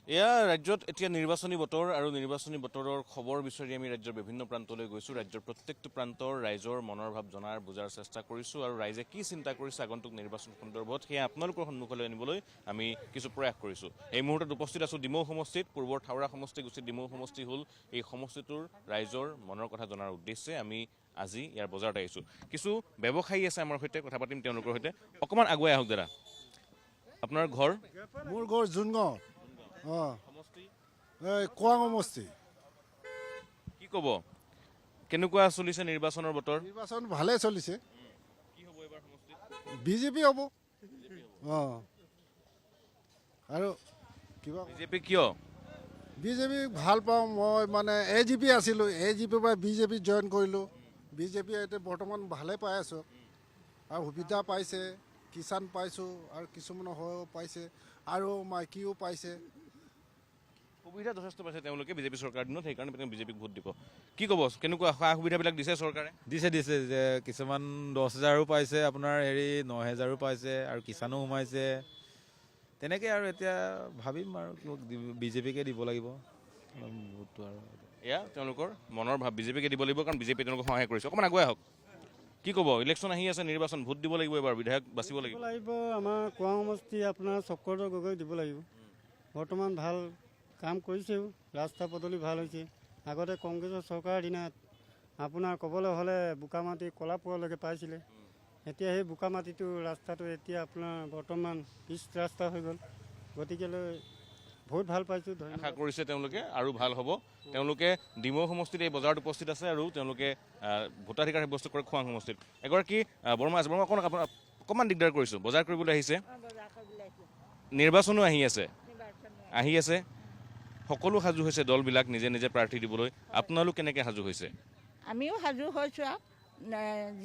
এয়া ৰাজ্যত এতিয়া নিৰ্বাচনী বতৰ আৰু নিৰ্বাচনী বতৰৰ খবৰ বিচাৰি আমি ৰাজ্যৰ বিভিন্ন প্ৰান্তলৈ গৈছোঁ। ৰাজ্যৰ প্ৰত্যেকটো প্ৰান্তৰ ৰাইজৰ মনৰ ভাৱ জনাৰ বুজাৰ চেষ্টা কৰিছোঁ আৰু ৰাইজে কি চিন্তা কৰিছে আগন্তুক নিৰ্বাচন সন্দৰ্ভত সেয়া আপোনালোকৰ সন্মুখলৈ আনিবলৈ আমি কিছু প্ৰয়াস কৰিছোঁ। এই মুহূৰ্তত উপস্থিত আছোঁ ডিমৌ সমষ্টিত। পূৰ্বৰ থাওৰা সমষ্টি গুচি ডিমৌ সমষ্টি হ'ল। এই সমষ্টিটোৰ ৰাইজৰ মনৰ কথা জনাৰ উদ্দেশ্যে আমি আজি ইয়াৰ বজাৰত আহিছোঁ। কিছু ব্যৱসায়ী আছে আমাৰ সৈতে, কথা পাতিম তেওঁলোকৰ সৈতে। অকণমান আগুৱাই আহক দাদা। আপোনাৰ ঘৰ? মোৰ ঘৰ জুনগাঁও। কোৱাং সমষ্টি। কি ক'ব, কেনেকুৱা চলিছে নিৰ্বাচনৰ বতৰ? নিৰ্বাচন ভালে চলিছে। কি হ'ব এইবাৰ সমষ্টিত? বিজেপি হ'ব। আৰু কিবা বিজেপি কিয়? বিজেপি ভাল পাওঁ মই, মানে AGP আছিলোঁ, AGPৰ পৰা বিজেপি জইন কৰিলোঁ। বিজেপি এতিয়া বৰ্তমান ভালে পাই আছোঁ আৰু সুবিধা পাইছে, কিষাণ পাইছোঁ আৰু কিছুমানৰ পাইছে আৰু মাইকীও পাইছে। সুবিধা যথেষ্ট পাইছে তেওঁলোকে বিজেপি চৰকাৰ দিনত, সেইকাৰণে তেওঁ বিজেপিক ভোট দিব। কি ক'ব, কেনেকুৱা সা সুবিধাবিলাক দিছে চৰকাৰে? দিছে যে কিছুমান 10,000ও পাইছে, আপোনাৰ 9,000ও পাইছে আৰু কিষাণো সোমাইছে। তেনেকৈ আৰু এতিয়া ভাবিম আৰু বিজেপিকে দিব লাগিব ভোটটো। আৰু এয়া তেওঁলোকৰ মনৰ ভাৱ, বিজেপিকে দিব লাগিব কাৰণ বিজেপি তেওঁলোকক সহায় কৰিছে। অকণমান আগুৱাই আহক। কি ক'ব, ইলেকশ্যন আহি আছে, নিৰ্বাচন, ভোট দিব লাগিব এবাৰ, বিধায়ক বাচিব লাগিব। আমাৰ কোৱাং সমষ্টি আপোনাৰ চক্ৰধৰ গগৈ দিব লাগিব। বৰ্তমান ভাল কাম কৰিছেও, ৰাস্তা পদূলি ভাল হৈছে। আগতে কংগ্ৰেছৰ চৰকাৰৰ দিনত আপোনাৰ ক'বলৈ হ'লে বোকা মাটি কলাপুৰলৈকে পাইছিলে। এতিয়া সেই বোকা মাটিটো ৰাস্তাটো এতিয়া আপোনাৰ বৰ্তমান পিচ ৰাস্তা হৈ গ'ল। গতিকেলৈ বহুত ভাল পাইছোঁ। আশা কৰিছে তেওঁলোকে আৰু ভাল হ'ব। তেওঁলোকে ডিমৌ সমষ্টিত এই বজাৰত উপস্থিত আছে আৰু তেওঁলোকে ভোটাধিকাৰ সাব্যস্ত কৰে খোৱাং সমষ্টিত। এগৰাকী বৰ্মা আছে, বৰ্মা অকণমান দিগদাৰ কৰিছোঁ, বজাৰ কৰিবলৈ আহিছে। নিৰ্বাচনো আহি আছে, সকলো সাজু হৈছে দলবিলাক নিজে নিজে প্ৰাৰ্থী দিবলৈ। আপোনালোক কেনেকৈ সাজু হৈছে? আমিও সাজু হৈছোঁ আৰু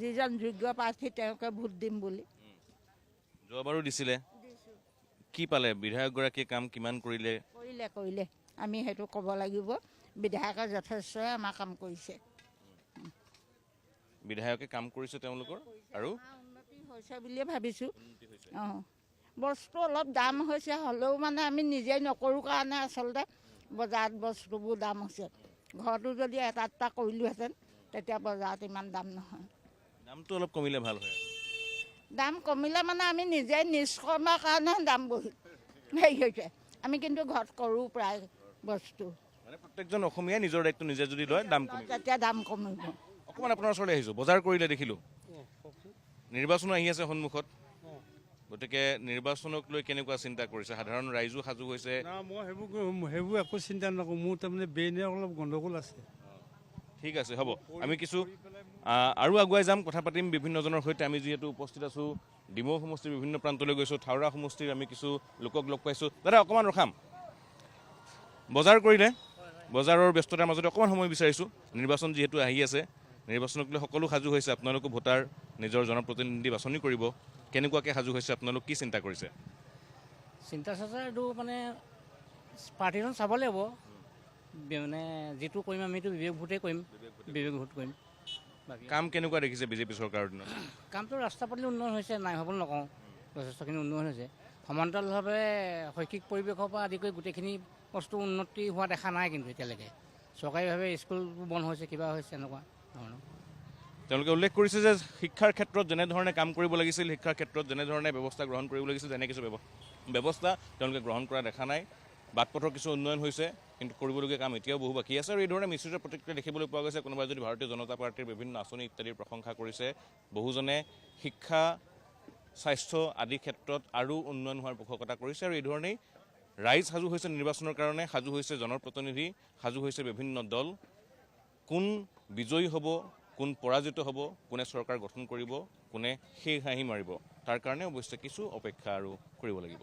যিজন যোগ্য প্ৰাৰ্থী তেওঁকে ভোট দিম বুলি। যোৱাবাৰো দিছিলে, কি পালে? বিধায়কগৰাকীয়ে কাম কিমান কৰিলে? কৰিলে আমি সেইটো ক'ব লাগিব। বিধায়কে যথেষ্টই আমাৰ কাম কৰিছে। বিধায়কে কাম কৰিছে তেওঁলোকৰ আৰু উন্নতি হৈছে বুলিয়ে ভাবিছোঁ। বস্তু অলপ দাম হৈছে, হ'লেও মানে আমি নিজেই নকৰোঁ কাৰণে আচলতে বজাৰত বস্তুবোৰ দাম হৈছে। ঘৰটো যদি এটা কৰিলোহেঁতেন তেতিয়া বজাৰত ইমান দাম নহয়। দামটো অলপ কমিলে ভাল হয়। দাম কমিলে মানে আমি নিজেই নিষ্কৰ্মৰ কাৰণে দাম হেৰি হৈছে। আমি কিন্তু ঘৰত কৰোঁ প্ৰায় বস্তু। মানে প্ৰত্যেকজন অসমীয়াই নিজৰ দায়িত্ব নিজে যদি লয় দাম কমিব। তেতিয়া দাম কমিব। অকণমান আপোনাৰ ওচৰলৈ আহিছোঁ, বজাৰ কৰিলে দেখিলোঁ। নিৰ্বাচনো আহি আছে সন্মুখত, গতিকে নিৰ্বাচনক লৈ কেনেকুৱা চিন্তা কৰিছে? সাধাৰণ ৰাইজো সাজু হৈছে? মই সেইবোৰ একো চিন্তা নকৰোঁ। মোৰ তাৰমানে ব্ৰেইনে অলপ গণ্ডগোল আছে। ঠিক আছে, হ'ব। আমি কিছু আৰু আগুৱাই যাম, কথা পাতিম বিভিন্নজনৰ সৈতে। আমি যিহেতু উপস্থিত আছোঁ ডিমৌ সমষ্টিৰ বিভিন্ন প্ৰান্তলৈ গৈছোঁ, থাওৰা সমষ্টিৰ আমি কিছু লোকক লগ পাইছোঁ। দাদা অকণমান ৰখাম, বজাৰ কৰিলে? বজাৰৰ ব্যস্ততাৰ মাজতে অকণমান সময় বিচাৰিছোঁ। নিৰ্বাচন যিহেতু আহি আছে, নিৰ্বাচনক লৈ সকলো সাজু হৈছে। আপোনালোকো ভোটাৰ, নিজৰ জনপ্ৰতিনিধি বাছনি কৰিব। কেনেকুৱাকৈ সাজু হৈছে, আপোনালোক কি চিন্তা কৰিছে? চিন্তা চৰ্চাটো মানে পাৰ্টিখন চাব লাগিব। মানে যিটো কৰিম আমিতো বিবেক ভোটেই কৰিম, বিবেক ভোট কৰিম। বাকী কাম কেনেকুৱা দেখিছে বিজেপি চৰকাৰৰ দিনত? কামটো ৰাস্তা পদূলি উন্নয়ন হৈছে, নাই হ'বলৈ নকওঁ, যথেষ্টখিনি উন্নয়ন হৈছে। সমান্তৰালভাৱে শৈক্ষিক পৰিৱেশৰ পৰা আদি কৰি গোটেইখিনি বস্তু উন্নতি হোৱা দেখা নাই কিন্তু এতিয়ালৈকে। চৰকাৰীভাৱে স্কুলবোৰ বন্ধ হৈছে, কিবা হৈছে, এনেকুৱা ধৰণৰ। তেওঁলোকে উল্লেখ কৰিছে যে শিক্ষাৰ ক্ষেত্ৰত যেনেধৰণে কাম কৰিব লাগিছিল, শিক্ষাৰ ক্ষেত্ৰত যেনেধৰণে ব্যৱস্থা গ্ৰহণ কৰিব লাগিছিল, তেনে কিছু ব্যৱস্থা তেওঁলোকে গ্ৰহণ কৰা দেখা নাই। বাট পথৰ কিছু উন্নয়ন হৈছে, কিন্তু কৰিবলগীয়া কাম এতিয়াও বহু বাকী আছে। আৰু এই ধৰণে মিশ্ৰিত প্ৰতিক্ৰিয়া দেখিবলৈ পোৱা গৈছে। কোনোবাই যদি ভাৰতীয় জনতা পাৰ্টীৰ বিভিন্ন আঁচনি ইত্যাদিৰ প্ৰশংসা কৰিছে, বহুজনে শিক্ষা, স্বাস্থ্য আদি ক্ষেত্ৰত আৰু উন্নয়ন হোৱাৰ পোষকতা কৰিছে। আৰু এই ধৰণেই ৰাইজ সাজু হৈছে নিৰ্বাচনৰ কাৰণে, সাজু হৈছে জনপ্ৰতিনিধি, সাজু হৈছে বিভিন্ন দল। কোন বিজয়ী হ'ব, কোন পৰাজিত হ'ব, কোনে চৰকাৰ গঠন কৰিব, কোনে শেষ হাঁহি মাৰিব, তাৰ কাৰণে অৱশ্যে কিছু অপেক্ষা আৰু কৰিব লাগিব।